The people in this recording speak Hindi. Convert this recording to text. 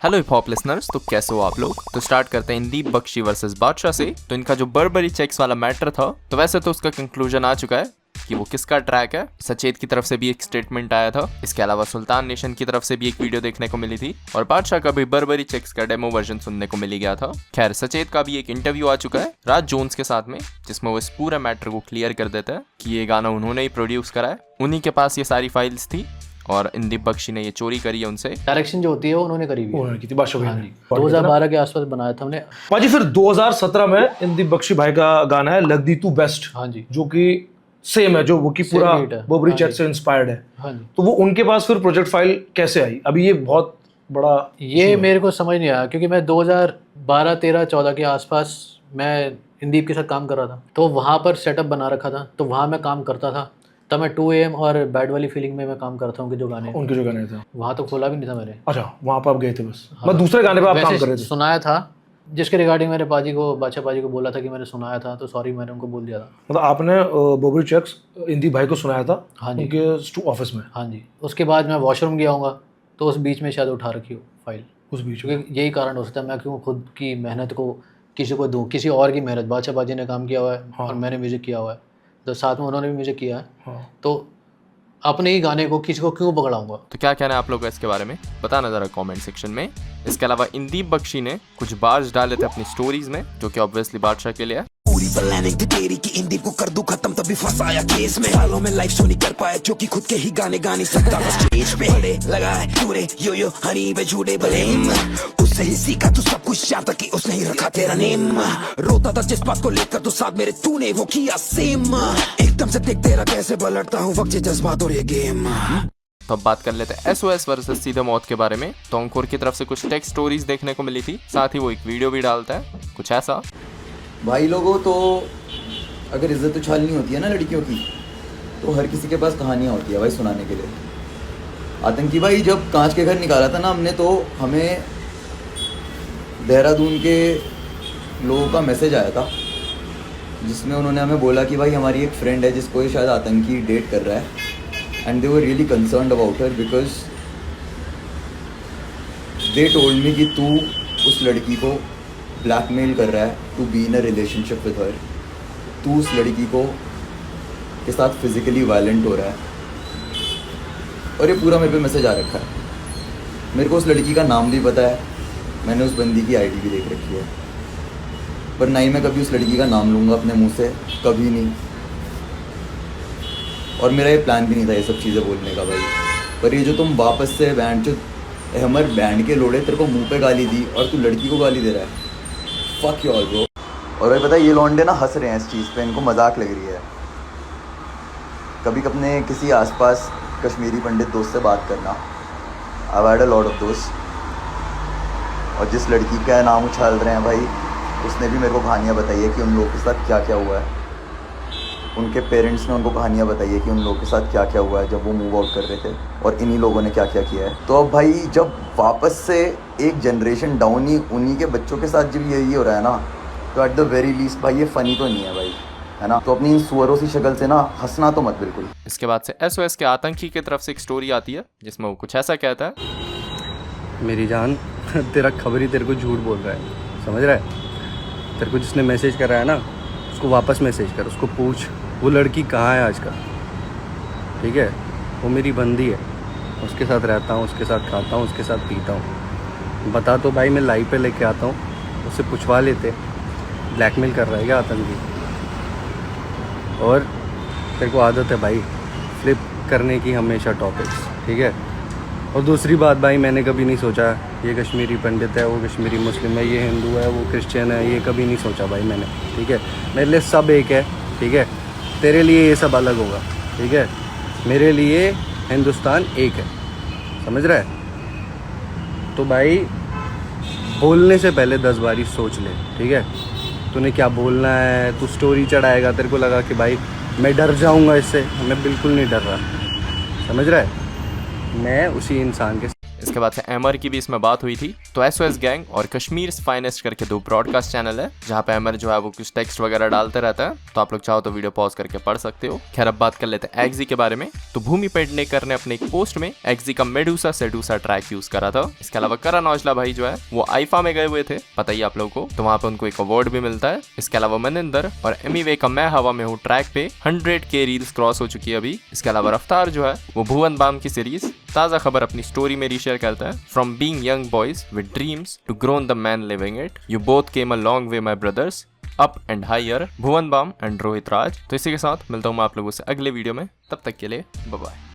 हेलो हिप हॉप लिसनर्स, तो कैसे हो आप लोग। तो स्टार्ट करते हैं इंदीप बख्शी वर्सेस बादशाह से। तो इनका जो बर्बरी चेक्स वाला मैटर था, तो वैसे तो उसका कंक्लूजन आ चुका है कि वो किसका ट्रैक है। सचेत की तरफ से भी एक स्टेटमेंट आया था, इसके अलावा सुल्तान नेशन की तरफ से भी एक वीडियो देखने को मिली थी, और बादशाह का भी बर्बरी चेक्स का डेमो वर्जन सुनने को मिल गया था। खैर, सचेत का भी एक इंटरव्यू आ चुका है राज जोन्स के साथ में, जिसमें वो इस पूरे मैटर को क्लियर कर देता है कि ये गाना उन्होंने ही प्रोड्यूस करा है, उन्हीं के पास ये सारी फाइल्स थी और इंदीप बख्शी ने ये चोरी करी है उनसे। डायरेक्शन जो होती है वो उन्होंने करी हुई है। उन्होंने की थी बादशाह भाई ने। 2012 के आसपास बनाया था हमने। पाजी फिर 2017 में इंदीप बख्शी भाई का गाना है लग दी तू बेस्ट, हाँ जी, जो कि सेम है, जो वो की पूरा hit है। बर्बरी हाँ चैट जी। से इंस्पायर्ड है। हाँ जी, तो वो उनके पास फिर प्रोजेक्ट फाइल कैसे आई? अभी ये बहुत बड़ा ये मेरे को समझ नहीं आया क्योंकि मैं 2012, 13, 14 के आसपास मैं इंदीप के साथ काम कर रहा था, तो वहाँ पर सेटअप बना रखा था, तो वहाँ मैं काम करता था। तब मैं 2 AM और बैड वाली फीलिंग में मैं काम करता हूँ कि जो गाने उनके जो गाने थे। वहाँ तो खोला भी नहीं था मैंने। अच्छा, वहां पर आप गए थे बस? मैं दूसरे गाने पे आप काम कर रहे थे? सुनाया था, जिसके रिगार्डिंग मेरे पाजी को, बादशाह पाजी को बोला था कि मैंने सुनाया था, तो सॉरी मैंने उनको बोल दिया था। मतलब आपने बर्बरी चेक्स इंदीप भाई को सुनाया था हाँ जी। उनके ऑफिस में? हाँ जी, उसके बाद मैं वॉशरूम गया हूँगा, तो उस बीच में शायद उठा रखी हो फाइल। उस बीच में क्योंकि यही कारण हो सकता है, मैं क्यों खुद की मेहनत को किसी को दूं, किसी और की मेहनत। बादशाह बाजी ने काम किया हुआ है और मैंने म्यूजिक किया हुआ है, तो साथ में उन्होंने भी म्यूजिक किया है, हाँ। तो अपने ही गाने को किसी को क्यों पकड़ाऊंगा। तो क्या कहना है आप लोगों का इसके बारे में, बताना जरा कमेंट सेक्शन में। इसके अलावा इंदीप बख्शी ने कुछ बार्स डाले थे अपनी स्टोरीज में, जो कि ऑब्वियसली बादशाह के लिए है। पूरी प्लानिंग थी तेरी कि इंदीप को कर दूं खत्म, तभी फंसाया केस में। सालों में लाइफ शो नहीं कर पाया जो कि खुद के ही गाने गा नहीं सकता था स्टेज पे। बड़े लगाए पूरे यो हनी पे झूठे ब्लेम, उससे ही सीखा तू सब कुछ, यहाँ तक कि उसने ही रखा तेरा नेम। रोता था जिस बात को लेकर तो साथ मेरे तूने वो किया सेम। एकदम से देख तेरा कैसे पलटता हूँ वक्त, जज्बात और ये गेम। तो अब बात कर लेते हैं SOS वर्सेस सीधे मौत के बारे में। तो अंकुर की तरफ से कुछ टेक्स्ट स्टोरीज देखने को मिली थी, साथ ही वो एक वीडियो भी डालता है कुछ ऐसा। भाई लोगों, तो अगर इज्जत उछालनी होती है ना लड़कियों की, तो हर किसी के पास कहानियाँ होती है भाई सुनाने के लिए। आतंकी भाई जब कांच के घर निकाला था ना हमने, तो हमें देहरादून के लोगों का मैसेज आया था, जिसमें उन्होंने हमें बोला कि भाई हमारी एक फ्रेंड है जिसको ये शायद आतंकी डेट कर रहा है, and they were really concerned about her because they told me कि तू उस लड़की को ब्लैकमेल कर रहा है to be in a relationship with her, तू उस लड़की को के साथ फिजिकली वायलेंट हो रहा है। और ये पूरा मेरे पे मैसेज आ रखा है। मेरे को उस लड़की का नाम भी पता है, मैंने उस बंदी की आईडी भी देख रखी है, पर ना ही मैं कभी उस लड़की का नाम लूँगा अपने मुंह से, कभी नहीं। और मेरा ये प्लान भी नहीं था ये सब चीज़ें बोलने का भाई। पर ये जो तुम वापस से बैंड जो हमर बैंड के लोड़े तेरे को मुंह पे गाली दी और तू लड़की को गाली दे रहा है, फक यू ऑल ब्रो। और भाई पता है ये लौंडे ना हंस रहे हैं इस चीज़ पे, इनको मजाक लग रही है। कभी अपने किसी आसपास कश्मीरी पंडित दोस्त से बात करना, I had a lot of दोस्त, और जिस लड़की का नाम उछाल रहे हैं भाई, उसने भी मेरे को कहानियाँ बताई है कि उन लोगों के साथ क्या क्या हुआ है। उनके पेरेंट्स ने उनको कहानियाँ बताई है कि उन लोगों के साथ क्या क्या हुआ है जब वो मूव आउट कर रहे थे, और इन्हीं लोगों ने क्या क्या किया है। तो अब भाई जब वापस से एक जनरेशन डाउन ही उन्हीं के बच्चों के साथ जब यही हो रहा है ना, तो एट द वेरी लीस्ट भाई ये फ़नी तो नहीं है भाई, है ना। तो अपनी इन सुअरों सी शक्ल से ना हंसना तो मत बिल्कुल। इसके बाद से SOS के आतंकी की तरफ से एक स्टोरी आती है, जिसमें वो कुछ ऐसा कहता है। मेरी जान, तेरा खबर ही तेरे को झूठ बोल रहा है, समझ रहा है। तेरे को जिसने मैसेज करा है ना, उसको वापस मैसेज कर, उसको पूछ वो लड़की कहाँ है आजकल, ठीक है। वो मेरी बंदी है, उसके साथ रहता हूँ, उसके साथ खाता हूँ, उसके साथ पीता हूँ। बता तो भाई, मैं लाइव पे लेके आता हूँ, उससे पूछवा लेते। ब्लैकमेल कर रहा है क्या आतंकी? और तेरे को आदत है भाई फ्लिप करने की हमेशा टॉपिक्स, ठीक है। और दूसरी बात भाई, मैंने कभी नहीं सोचा ये कश्मीरी पंडित है, वो कश्मीरी मुस्लिम है, ये हिंदू है, वो क्रिश्चियन है, ये कभी नहीं सोचा भाई मैंने, ठीक है। मेरे लिए सब एक है, ठीक है। तेरे लिए ये सब अलग होगा, ठीक है। मेरे लिए हिंदुस्तान एक है, समझ रहा है। तो भाई बोलने से पहले 10 बारी सोच ले, ठीक है। तूने क्या बोलना है, तू स्टोरी चढ़ाएगा, तेरे को लगा कि भाई मैं डर जाऊंगा इससे, मैं बिल्कुल नहीं डर रहा, समझ रहा है। मैं उसी इंसान के इसके बाद से अमर की भी इसमें बात हुई थी। तो SOS गैंग और कश्मीर फाइनेस्ट करके 2 ब्रॉडकास्ट चैनल है जहाँ पे अमर जो है वो कुछ टेक्स्ट वगैरह डालते रहता है, तो आप लोग चाहो तो वीडियो पॉज करके पढ़ सकते हो। खैर अब बात कर लेते हैं एक्जी के बारे में। तो भूमि पेडनेकर ने अपने एक पोस्ट में एक्जी का मेडूसा सेडूसा ट्रैक यूज करा था। इसके अलावा करण औजला भाई जो है वो आईफा में गए हुए थे, पता ही आप लोगों को, तो वहाँ पे उनको एक अवार्ड भी मिलता है। इसके अलावा मनिंदर और एमीवे का मैं हवा में हूँ ट्रैक पे 100K रील्स क्रॉस हो चुकी है अभी। इसके अलावा रफ्तार जो है वो भुवन बाम की सीरीज ताज़ा खबर अपनी स्टोरी में रीशेयर करता है। From being young boys with dreams to grown the man living it, you both came a long way my brothers, up and higher, Bhuvan Bam and Rohit Raj. तो इसी के साथ मिलता हूँ मैं आप लोगों से अगले वीडियो में, तब तक के लिए बाय बाय।